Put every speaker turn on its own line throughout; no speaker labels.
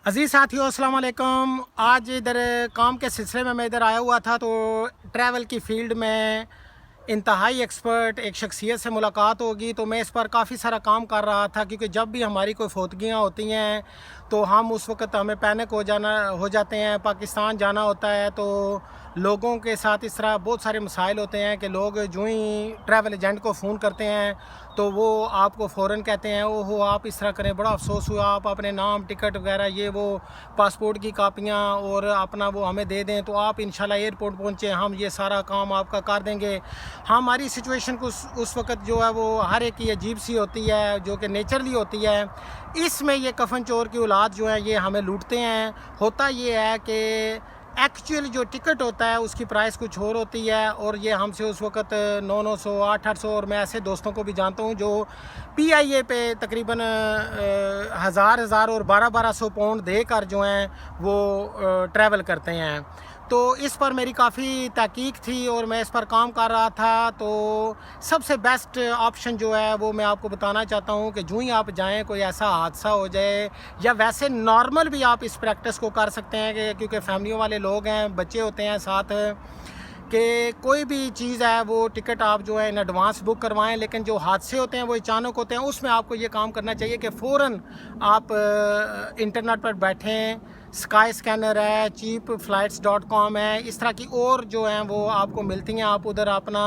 अजीज़ साथियों अस्सलाम वालेकुम। आज इधर काम के सिलसिले में मैं इधर आया हुआ था, तो ट्रैवल की फ़ील्ड में इंतहाई एक्सपर्ट एक शख्सियत से मुलाकात होगी। तो मैं इस पर काफ़ी सारा काम कर रहा था, क्योंकि जब भी हमारी कोई फौतगियाँ होती हैं तो हम उस वक़्त हमें पैनिक हो जाते हैं। पाकिस्तान जाना होता है तो लोगों के साथ इस तरह बहुत सारे मसाइल होते हैं कि लोग जो ही ट्रैवल एजेंट को फ़ोन करते हैं तो वो आपको फ़ौरन कहते हैं ओहो आप इस तरह करें, बड़ा अफसोस हुआ, आप अपने नाम, टिकट वगैरह ये वो पासपोर्ट की कापियाँ और अपना वो हमें दे दें तो आप इंशाल्लाह एयरपोर्ट पहुँचे, हम ये सारा काम आपका कर देंगे। हमारी सिचुएशन को उस वक़्त जो है वो हर एक की अजीब सी होती है, जो कि नेचरली होती है। इसमें ये कफन चोर की औलाद जो है ये हमें लूटते हैं। होता ये है कि एक्चुअल जो टिकट होता है उसकी प्राइस कुछ और होती है, और ये हमसे उस वक़्त 900 800 और मैं ऐसे दोस्तों को भी जानता हूँ जो PIA पे तकरीबन 1000 और 1200 पाउंड देकर जो हैं वो ट्रैवल करते हैं। तो इस पर मेरी काफ़ी तहकीक थी और मैं इस पर काम कर रहा था। तो सबसे बेस्ट ऑप्शन जो है वो मैं आपको बताना चाहता हूँ कि जो ही आप जाएं, कोई ऐसा हादसा हो जाए या वैसे नॉर्मल भी आप इस प्रैक्टिस को कर सकते हैं कि क्योंकि फैमिली वाले लोग हैं, बच्चे होते हैं साथ, कि कोई भी चीज़ है वो टिकट आप जो है इन एडवांस बुक करवाएं। लेकिन जो हादसे होते हैं वो अचानक होते हैं, उसमें आपको ये काम करना चाहिए कि फ़ौरन आप इंटरनेट पर बैठें। स्काई स्कैनर है, cheapflights.com है, इस तरह की और जो हैं वो आपको मिलती हैं। आप उधर अपना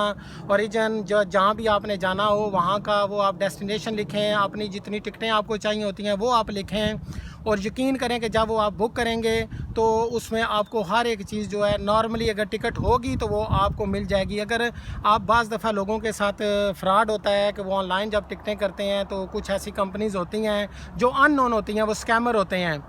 ओरिजिन जो जहाँ भी आपने जाना हो वहाँ का वो आप डेस्टिनेशन लिखें, अपनी जितनी टिकटें आपको चाहिए होती हैं वो आप लिखें, और यकीन करें कि जब वो आप बुक करेंगे तो उसमें आपको हर एक चीज़ जो है नॉर्मली अगर टिकट होगी तो वो आपको मिल जाएगी। अगर आप बाज़ दफ़ा लोगों के साथ फ्रॉड होता है कि वो ऑनलाइन जब टिकटें करते हैं तो कुछ ऐसी कंपनीज़ होती हैं जो अननोन होती हैं, वो स्कैमर होते हैं।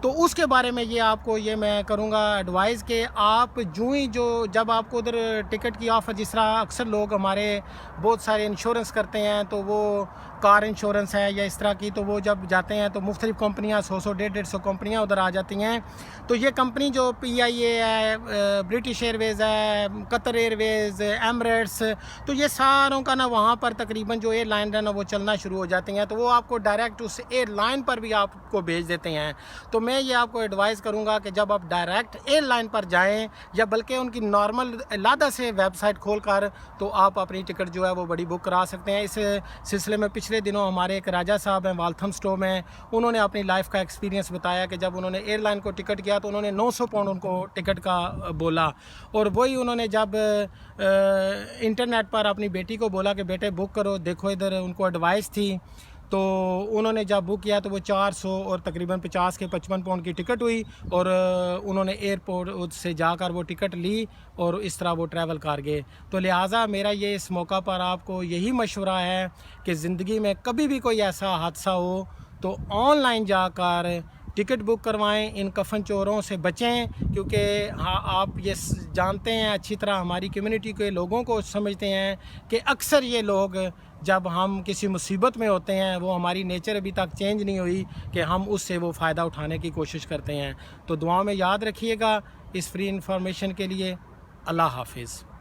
तो उसके बारे में ये आपको ये मैं करूँगा एडवाइस कि आप जब आपको उधर टिकट की ऑफ़र, जिस तरह अक्सर लोग हमारे बहुत सारे इंश्योरेंस करते हैं तो वो कार इंश्योरेंस है या इस तरह की, तो वो जब जाते हैं तो मुख्तलिफ़ कंपनियाँ 100 150 कंपनियाँ उधर आ जाती हैं। तो ये कंपनी जो PIA है, ब्रिटिश एयरवेज़ है, कतर एयरवेज़, एमरेट्स, तो ये सारों का ना वहाँ पर तकरीबन जो एयरलाइन है ना वो चलना शुरू हो जाती हैं, तो वो आपको डायरेक्ट उस एयरलाइन पर भी आपको भेज देते हैं। तो मैं ये आपको एडवाइस करूँगा कि जब आप डायरेक्ट एयरलाइन पर जाएं या बल्कि उनकी नॉर्मल लादा से वेबसाइट खोलकर तो आप अपनी टिकट जो है वो बड़ी बुक करा सकते हैं। इस सिलसिले में पिछले दिनों हमारे एक राजा साहब हैं वाल्थमस्टो में, उन्होंने अपनी लाइफ का एक्सपीरियंस बताया कि जब उन्होंने एयरलाइन को टिकट किया तो उन्होंने 900 पाउंड उनको टिकट का बोला, और वही उन्होंने जब इंटरनेट पर अपनी बेटी को बोला कि बेटे बुक करो, देखो इधर उनको एडवाइस थी, तो उन्होंने जब बुक किया तो वो 400 और तकरीबन 50 के 55 पाउंड की टिकट हुई, और उन्होंने एयरपोर्ट से जाकर वो टिकट ली और इस तरह वो ट्रैवल कर गए। तो लिहाजा मेरा ये इस मौका पर आपको यही मशवरा है कि ज़िंदगी में कभी भी कोई ऐसा हादसा हो तो ऑनलाइन जाकर टिकट बुक करवाएं, इन कफन चोरों से बचें। क्योंकि हाँ, आप ये जानते हैं अच्छी तरह, हमारी कम्युनिटी के लोगों को समझते हैं कि अक्सर ये लोग जब हम किसी मुसीबत में होते हैं, वो हमारी नेचर अभी तक चेंज नहीं हुई कि हम उससे वो फ़ायदा उठाने की कोशिश करते हैं। तो दुआ में याद रखिएगा। इस फ्री इंफॉर्मेशन के लिए अल्लाह हाफिज़।